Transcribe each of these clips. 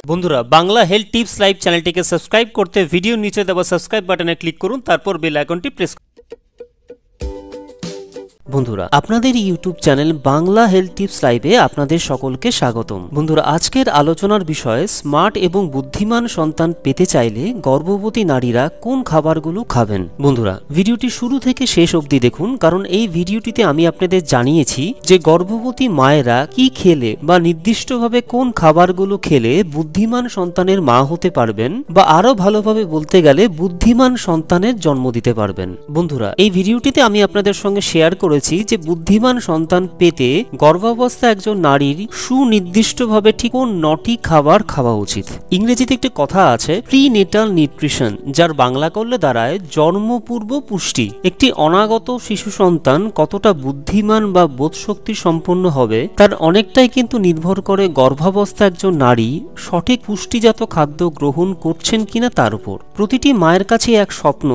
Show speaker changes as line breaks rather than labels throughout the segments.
বন্ধুরা, Bangla health tips live চ্যানেলটিকে subscribe করতে ভিডিওর নিচে দেওয়া সাবস্ক্রাইব বাটনে ক্লিক করুন, তারপর বেল আইকনটি প্রেস করুন। বন্ধুরা, আপনাদের YouTube channel Bangla health tips লাইভে আপনাদের সকলকে স্বাগতম। বন্ধুরা, আজকের আলোচনার বিষয় স্মার্ট এবং বুদ্ধিমান সন্তান পেতে চাইলে গর্ভবতী নারীরা কোন খাবারগুলো খাবেন। বন্ধুরা, ভিডিওটি শুরু থেকে শেষ অবধি দেখুন, কারণ এই ভিডিওটিতে আমি আপনাদের জানিয়েছি যে গর্ভবতী মায়েরা কি খেলে বা নির্দিষ্টভাবে কোন খাবারগুলো খেলে বুদ্ধিমান সন্তানের মা হতে পারবেন, বা আরো ভালোভাবে বলতে গেলে বুদ্ধিমান সন্তানের জন্ম দিতে পারবেন। বন্ধুরা, এই ভিডিওটিতে আমি আপনাদের সঙ্গে শেয়ার করে যে বুদ্ধিমান সন্তান পেতে গর্ভাবস্থায় একজন নারীর সুনির্দিষ্টভাবে ঠিক কোন 9টি খাবার খাওয়া উচিত। ইংরেজিতে একটি কথা আছে প্রিনেটাল নিউট্রিশন, যার বাংলা করলে দাঁড়ায় জন্মপূর্ব পুষ্টি। একটি অনাগত শিশু সন্তান কতটা বুদ্ধিমান বা বোধশক্তি সম্পন্ন হবে তার অনেকটাই কিন্তু নির্ভর করে গর্ভাবস্থায় একজন নারী সঠিক পুষ্টিজাত খাদ্য গ্রহণ করছেন কিনা তার উপর। প্রতিটি মায়ের কাছে এক স্বপ্ন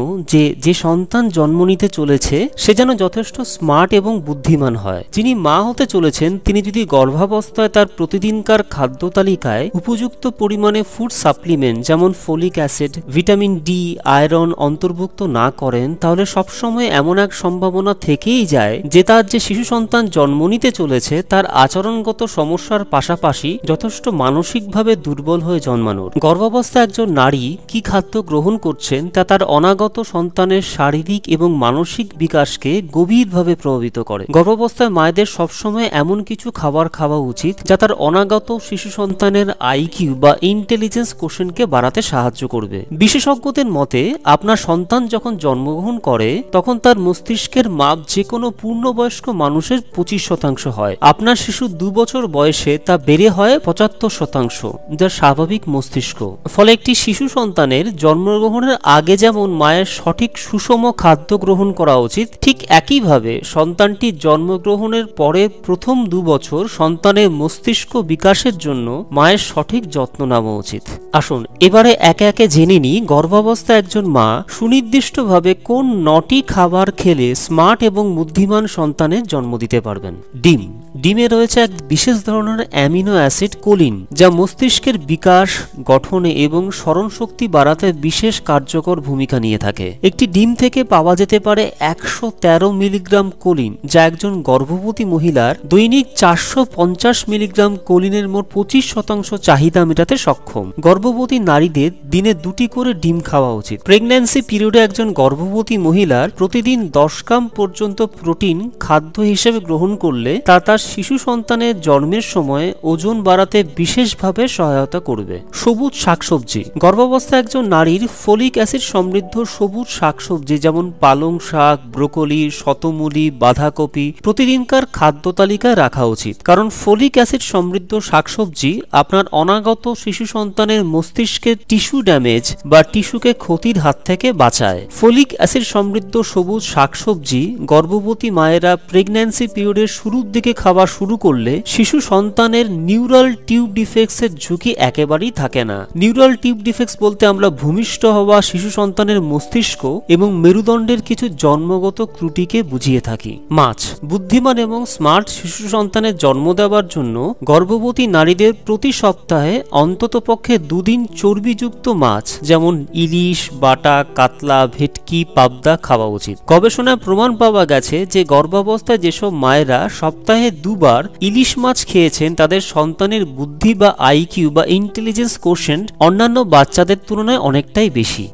যে সন্তান জন্ম নিতে চলেছে সে যেন যথেষ্ট স্মার্ট এবং বুদ্ধিমান হয়। যিনি মা হতে চলেছেন তিনি যদি গর্ভাবস্থায় তার প্রতিদিনকার খাদ্য তালিকায় উপযুক্ত পরিমাণে ফুড সাপ্লিমেন্ট যেমন folic acid, vitamin D, iron অন্তর্ভুক্ত না করেন, তাহলে সবসময় এমন এক সম্ভাবনা থেকেই যায় যে তার যে শিশু সন্তান জন্ম নিতে চলেছে তার আচরণগত সমস্যার পাশাপাশি যথেষ্ট মানসিকভাবে দুর্বল হয়ে জন্মানোর। গর্ভাবস্থায় একজন নারী কি খাদ্য গ্রহণ করছেন তা তার অনাগত সন্তানের শারীরিক এবং মানসিক বিকাশকে গভীরভাবে প্রভাবিত করে। গর্ভাবস্থায় মায়েদের সবসময় এমন কিছু খাবার খাওয়া উচিত যা তার অনাগত শিশু সন্তানের আইকিউ বা ইন্টেলিজেন্স কোশ্চেনকে বাড়াতে সাহায্য করবে। বিশেষজ্ঞদের মতে আপনার সন্তান যখন জন্মগ্রহণ করে তখন তার মস্তিষ্কের মাপ যে কোনো পূর্ণবয়স্ক মানুষের 25% হয়। আপনার শিশু 2 বছর বয়সে তা বেড়ে হয় 75%, যা স্বাভাবিক মস্তিষ্ক। ফলে একটি শিশু সন্তানের জন্মগ্রহণের আগে যেমন মায়ের সঠিক সুষম খাদ্য গ্রহণ করা উচিত, ঠিক একইভাবে সন্তানটি জন্মগ্রহণের পরে প্রথম 2 বছর সন্তানের মস্তিষ্ক বিকাশের জন্য মায়ের সঠিক যত্ন নেওয়া উচিত। আসুন এবারে একে একে জেনে নিই গর্ভাবস্থায় একজন মা সুনির্দিষ্টভাবে কোন 9টি খাবার খেলে স্মার্ট এবং বুদ্ধিমান সন্তানের জন্ম দিতে পারবেন। ডিমে রয়েছে এক বিশেষ ধরনের অ্যামিনো অ্যাসিড কোলিন, যা মস্তিষ্কের বিকাশ, গঠনে এবং স্মরণশক্তি বাড়াতে বিশেষ কার্যকর ভূমিকা নিয়ে থাকে। একটি ডিম থেকে পাওয়া যেতে পারে 113 মিলিগ্রাম কোলিন, যা একজন গর্ভবতী মহিলার দৈনিক 450 মিলিগ্রাম কোলিনের মোট 25% চাহিদা মেটাতে সক্ষম। গর্ভবতী নারীদের দিনে 2টি করে ডিম খাওয়া উচিত। প্রেগন্যান্সি পিরিয়ডে একজন গর্ভবতী মহিলার প্রতিদিন 10 গ্রাম পর্যন্ত প্রোটিন খাদ্য হিসেবে গ্রহণ করলে তা তার শিশু সন্তানের জন্মের সময় ওজন বাড়াতে বিশেষভাবে সহায়তা করবে। সবুজ শাকসবজি। গর্ভাবস্থায় একজন নারীর ফলিক অ্যাসিড সমৃদ্ধ সবুজ শাকসবজি যেমন পালং শাক, ব্রোকলি, শতমূলি, বাঁধাকপি প্রতিদিনকার খাদ্য তালিকায় রাখা উচিত, কারণ ফলিক অ্যাসিড সমৃদ্ধ শাকসবজি আপনার অনাগত শিশু সন্তানের মস্তিষ্কের টিস্যু ড্যামেজ বা টিস্যুকে ক্ষতির হাত থেকে বাঁচায়। ফলিক অ্যাসিড সমৃদ্ধ সবুজ শাকসবজি গর্ভবতী মায়েরা প্রেগন্যান্সি পিরিয়ডের শুরুর দিকে খাওয়া শুরু করলে শিশু সন্তানের নিউরাল টিউব ডিফেক্টসের ঝুঁকি একেবারেই থাকে না। নিউরাল টিউব ডিফেক্টস বলতে আমরা ভূমিষ্ঠ হওয়া শিশু সন্তানের মস্তিষ্ক এবং মেরুদণ্ডের কিছু জন্মগত ত্রুটিকে বুঝিয়ে থাকি। মাছ। বুদ্ধিমান এবং স্মার্ট শিশু সন্তানের জন্ম দেওয়ার জন্য গর্ভবতী নারীদের প্রতি সপ্তাহে অন্ততপক্ষে 2 দিন চর্বিযুক্ত মাছ যেমন ইলিশ, বাটা, কাতলা, ভেটকি, পাবদা খাওয়া উচিত। গবেষণায় প্রমাণ পাওয়া গেছে যে গর্ভাবস্থায় যেসব মায়েরা সপ্তাহে 2 বার ইলিশ মাছ খেয়েছেন তাদের সন্তানের বুদ্ধি বা আইকিউ বা ইন্টেলিজেন্স কোশ্চেন্ট অন্যান্য বাচ্চাদের তুলনায় অনেকটাই বেশি।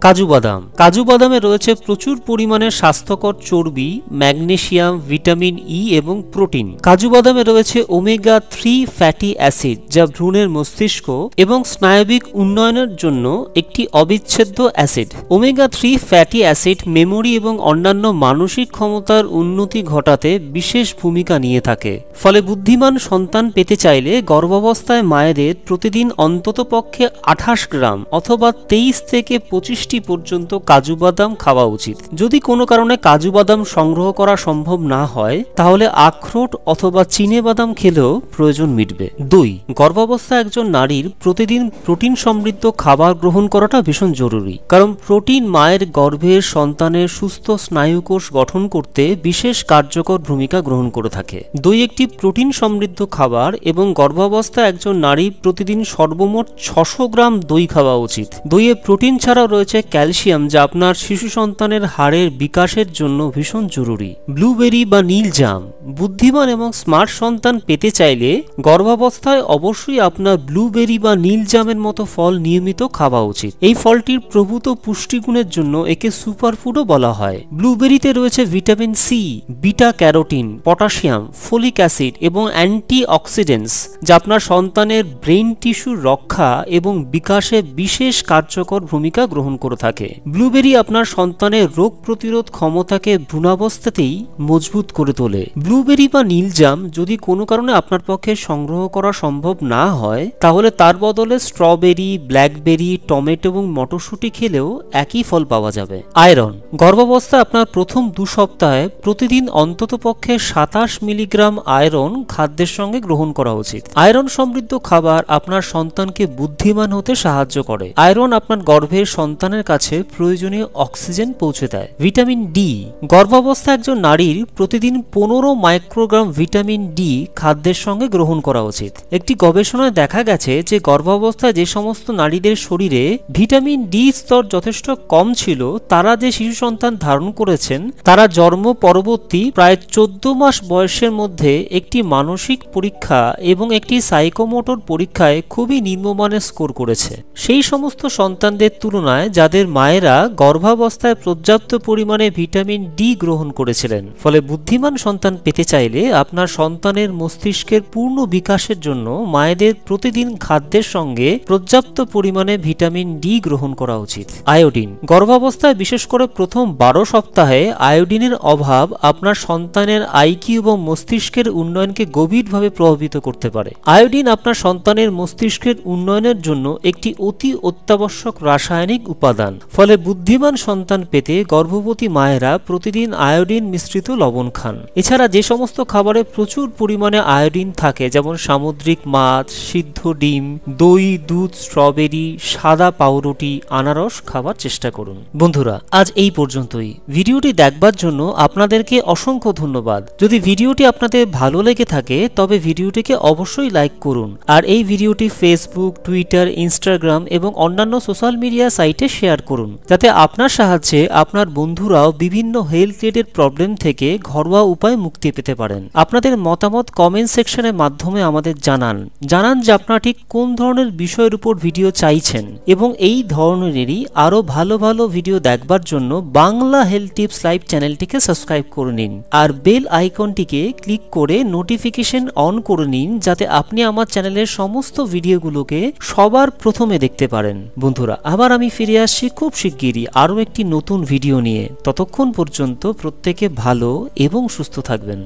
কাজু বাদামে রয়েছে প্রচুর পরিমাণে স্বাস্থ্যকর চর্বি, ম্যাগনেসিয়াম, ভিটামিন ই এবং প্রোটিন। কাজু বাদামে রয়েছে ওমেগা 3 ফ্যাটি অ্যাসিড, যা ভ্রূণের মস্তিষ্ক এবং স্নায়বিক উন্নয়নের জন্য একটি অবিচ্ছেদ্য acid. Omega 3 fatty acid memory এবং অন্যান্য মানসিক ক্ষমতার উন্নতি ঘটাতে বিশেষ ভূমিকা নিয়ে থাকে। ফলে বুদ্ধিমান সন্তান পেতে চাইলে গর্ভাবস্থায় মায়েদের প্রতিদিন অন্ততপক্ষে 28 গ্রাম অথবা 23 থেকে 25টি পর্যন্ত কাজু বাদাম খাওয়া উচিত। যদি কোনো কারণে কাজু বাদাম সংগ্রহ করা সম্ভব সম্ভব না হয় তাহলে আখরোট অথবা চিনেবাদাম খেলেও প্রয়োজন মিটবে। 2. গর্ভাবস্থায় একজন নারীর প্রতিদিন প্রোটিন সমৃদ্ধ খাবার গ্রহণ করাটা ভীষণ জরুরি, কারণ প্রোটিন মায়ের গর্ভের সন্তানের সুস্থ স্নায়ুকোষ গঠন করতে বিশেষ কার্যকর ভূমিকা গ্রহণ করে থাকে। 2. একটি প্রোটিন সমৃদ্ধ খাবার এবং গর্ভাবস্থায় একজন নারী প্রতিদিন সর্বমোট 600 গ্রাম দই খাওয়া উচিত। দইয়ে প্রোটিন ছাড়াও রয়েছে ক্যালসিয়াম, যা আপনার শিশু সন্তানের হাড়ের বিকাশের জন্য ভীষণ জরুরি। ব্লুবেরি বা নীল জাম। বুদ্ধিমান এবং স্মার্ট সন্তান পেতে চাইলে গর্ভাবস্থায় অবশ্যই আপনার ব্লুবেরি বা নীল জামের মতো ফল নিয়মিত খাওয়া উচিত। এই ফলটির প্রভূত পুষ্টিগুণের জন্য একে সুপারফুডও বলা হয়। ব্লুবেরিতে রয়েছে vitamin C, beta carotene, potassium, folic acid এবং অ্যান্টি অক্সিডেন্টস, যা আপনার সন্তানের ব্রেন টিস্যুর রক্ষা এবং বিকাশে বিশেষ কার্যকর ভূমিকা গ্রহণ করে থাকে। ব্লুবেরি আপনার সন্তানের রোগ প্রতিরোধ ক্ষমতাকে ভ্রূণাবস্থাতেই মজবুত করে তোলে। ব্লুবেরি বা নীল জাম যদি কোনো কারণে আপনার পক্ষে সংগ্রহ করা সম্ভব না হয়, তাহলে তার বদলে স্ট্রবেরি, ব্ল্যাকবেরি, টমেটো এবং মটরশুঁটি খেলেও একই ফল পাওয়া যাবে। আয়রন। গর্ভাবস্থায় আপনার প্রথম 2 সপ্তাহে প্রতিদিন অন্ততপক্ষে 27 মিলিগ্রাম আয়রন খাদ্যের সঙ্গে গ্রহণ করা উচিত। আয়রন সমৃদ্ধ খাবার আপনার সন্তানকে বুদ্ধিমান হতে সাহায্য করে। আয়রন আপনার গর্ভের সন্তানের কাছে প্রয়োজনীয় অক্সিজেন পৌঁছে দেয়। Vitamin D. গর্ভাবস্থায় একজন নারীর প্রতিদিন 15 মাইক্রোগ্রাম ভিটামিন ডি খাদ্যের সঙ্গে গ্রহণ করা উচিত। একটি গবেষণায় দেখা গেছে যে গর্ভাবস্থায় যে সমস্ত নারীদের শরীরে ভিটামিন ডি স্তর যথেষ্ট কম ছিল, তারা যে শিশু সন্তান ধারণ করেছেন, তারা জন্ম পরবর্তী প্রায় 14 মাস বয়সের মধ্যে একটি মানসিক পরীক্ষা এবং একটি সাইকোমোটর পরীক্ষায় খুবই নিম্নমানের স্কোর করেছে সেই সমস্ত সন্তানদের তুলনায় যাদের মায়েরা গর্ভাবস্থায় পর্যাপ্ত পরিমাণে ভিটামিন ডি গ্রহণ করেছিলেন। ফলে বুদ্ধিমান সন্তান পেতে চাইলে আপনার সন্তানের মস্তিষ্কের পূর্ণ বিকাশের জন্য মায়েদের প্রতিদিন খাদ্যের সঙ্গে পর্যাপ্ত পরিমাণে ভিটামিন ডি গ্রহণ করা উচিত। আয়োডিন। গর্ভাবস্থায় বিশেষ করে প্রথম 12 সপ্তাহে আয়োডিনের অভাব আপনার সন্তানের আইকিউ এবং মস্তিষ্কের উন্নয়নকে গভীরভাবে প্রভাবিত করতে পারে। আয়োডিন আপনার সন্তানের মস্তিষ্কের উন্নয়নের জন্য একটি অতি অত্যাবশ্যক রাসায়নিক উপাদান। ফলে বুদ্ধিমান সন্তান পেতে গর্ভবতী মায়েরা প্রতিদিন আয়োডিন মিশ্রিত লবণ খান। এছাড়া যে সমস্ত খাবারে প্রচুর পরিমাণে আয়োডিন থাকে, যেমন সামুদ্রিক মাছ, সিদ্ধ ডিম, দই, দুধ, স্ট্রবেরি, সাদা পাউরুটি, আনারস খাবার চেষ্টা করুন। বন্ধুরা, আজ এই পর্যন্তই। ভিডিওটি দেখবার জন্য আপনাদেরকে অসংখ্য ধন্যবাদ। যদি ভিডিওটি আপনাদের ভালো লেগে থাকে তবে ভিডিওটিকে অবশ্যই লাইক করুন, আর এই ভিডিওটি ফেসবুক, টুইটার, ইনস্টাগ্রাম এবং অন্যান্য সোশ্যাল মিডিয়া সাইটে শেয়ার করুন, যাতে আপনার সাহায্যে আপনার বন্ধুরাও বিভিন্ন হেলথ রিলেটেড প্রবলেম থেকে ঘরোয়া উপায় মুক্তি পেতে পারেন। আপনাদের মতামত কমেন্ট সেকশনের মাধ্যমে আমাদের জানান যে আপনারা ঠিক কোন ধরনের বিষয়ের উপর ভিডিও চাইছেন, এবং এই ধরনেরই আরো ভালো ভালো ভিডিও দেখবার জন্য বাংলা হেলথ টিপস লাইভ চ্যানেলটিকে সাবস্ক্রাইব করে নিন, আর বেল আইকনটিকে ক্লিক করে নোটিফিকেশন অন করে নিন, যাতে আপনি আমার চ্যানেলের সমস্ত ভিডিওগুলোকে সবার প্রথমে দেখতে পারেন। বন্ধুরা, আবার আমি ফিরে আসছি খুব শিগগিরই আরো একটি নতুন ভিডিও নিয়ে। ততক্ষণ পর্যন্ত প্রত্যেকে ভালো এবং সুস্থ থাকবেন।